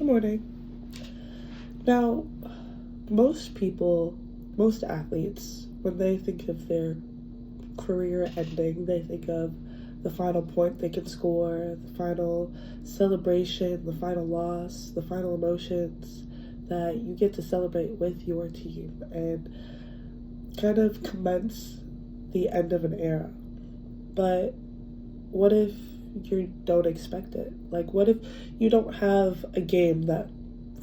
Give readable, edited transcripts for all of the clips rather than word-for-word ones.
Good morning. Now, most people, most athletes, when they think of their career ending, they think of the final point they can score, the final celebration, the final loss, the final emotions that you get to celebrate with your team and kind of commence the end of an era. But what if you don't expect it? Like, what if you don't have a game that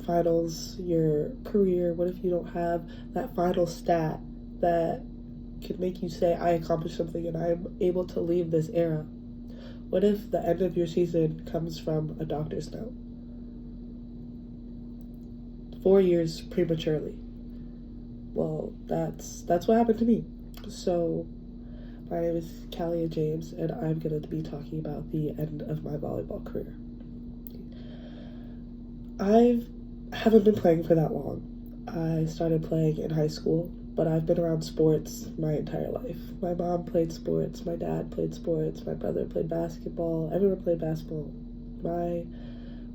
finals your career? What if you don't have that final stat that could make you say, I accomplished something and I'm able to leave this era? What if the end of your season comes from a doctor's note? 4 years prematurely. Well, that's what happened to me. So, my name is Khalia James, and I'm going to be talking about the end of my volleyball career. I haven't been playing for that long. I started playing in high school, but I've been around sports my entire life. My mom played sports, my dad played sports, my brother played basketball, everyone played basketball. My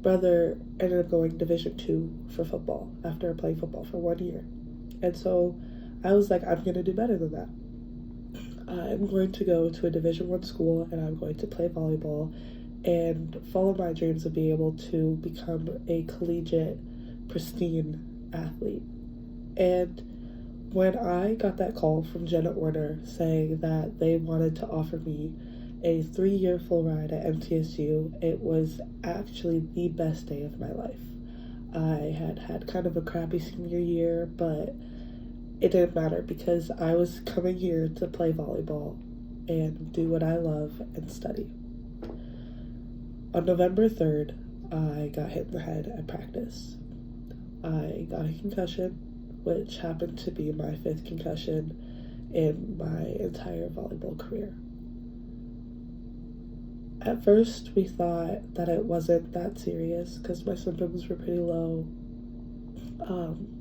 brother ended up going Division II for football after playing football for 1 year. And so I was like, I'm going to do better than that. I'm going to go to a Division I school and I'm going to play volleyball and follow my dreams of being able to become a collegiate, pristine athlete. And when I got that call from Jenna Orner saying that they wanted to offer me a 3-year full ride at MTSU, it was actually the best day of my life. I had kind of a crappy senior year, but it didn't matter because I was coming here to play volleyball and do what I love and study. On November 3rd, I got hit in the head at practice. I got a concussion, which happened to be my 5th concussion in my entire volleyball career. At first, we thought that it wasn't that serious because my symptoms were pretty low.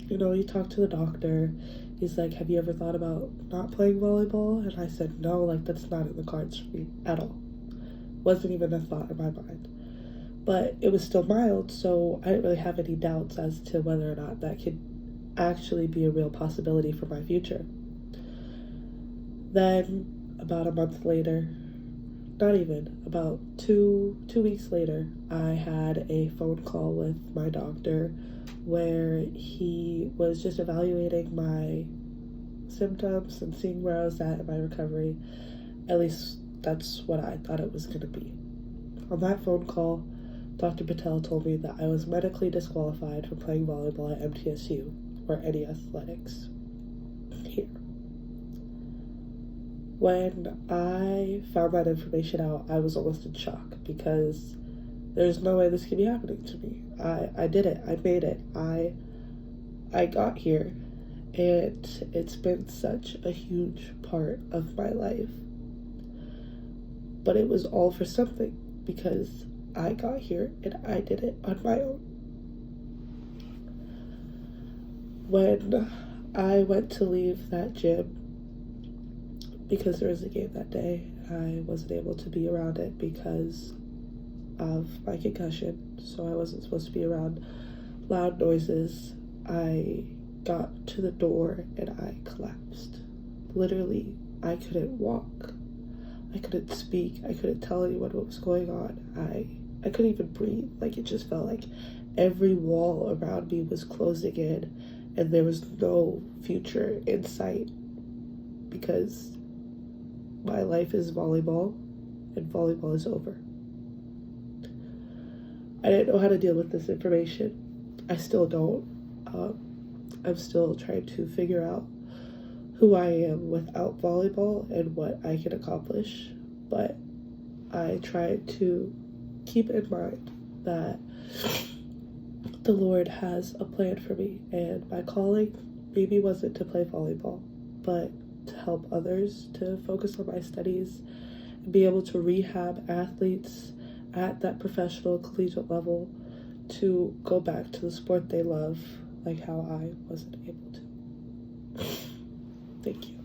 You talk to the doctor. He's like, have you ever thought about not playing volleyball? And I said, no, that's not in the cards for me at all. Wasn't even a thought in my mind. But it was still mild, so I didn't really have any doubts as to whether or not that could actually be a real possibility for my future. Then, about a month later, not even, about two weeks later, I had a phone call with my doctor where he was just evaluating my symptoms and seeing where I was at in my recovery. At least that's what I thought it was going to be. On that phone call, Dr. Patel told me that I was medically disqualified from playing volleyball at MTSU or any athletics here. When I found that information out, I was almost in shock because there's no way this could be happening to me. I did it. I made it. I got here, and it's been such a huge part of my life. But it was all for something because I got here and I did it on my own. When I went to leave that gym, because there was a game that day, I wasn't able to be around it because of my concussion, so I wasn't supposed to be around loud noises. I got to the door and I collapsed. Literally, I couldn't walk. I couldn't speak. I couldn't tell anyone what was going on. I couldn't even breathe. It just felt like every wall around me was closing in and there was no future in sight because my life is volleyball and volleyball is over. I didn't know how to deal with this information. I still don't. I'm still trying to figure out who I am without volleyball and what I can accomplish. But I try to keep in mind that the Lord has a plan for me, and my calling maybe wasn't to play volleyball, but to help others to focus on my studies and be able to rehab athletes at that professional collegiate level to go back to the sport they love, like how I wasn't able to. Thank you.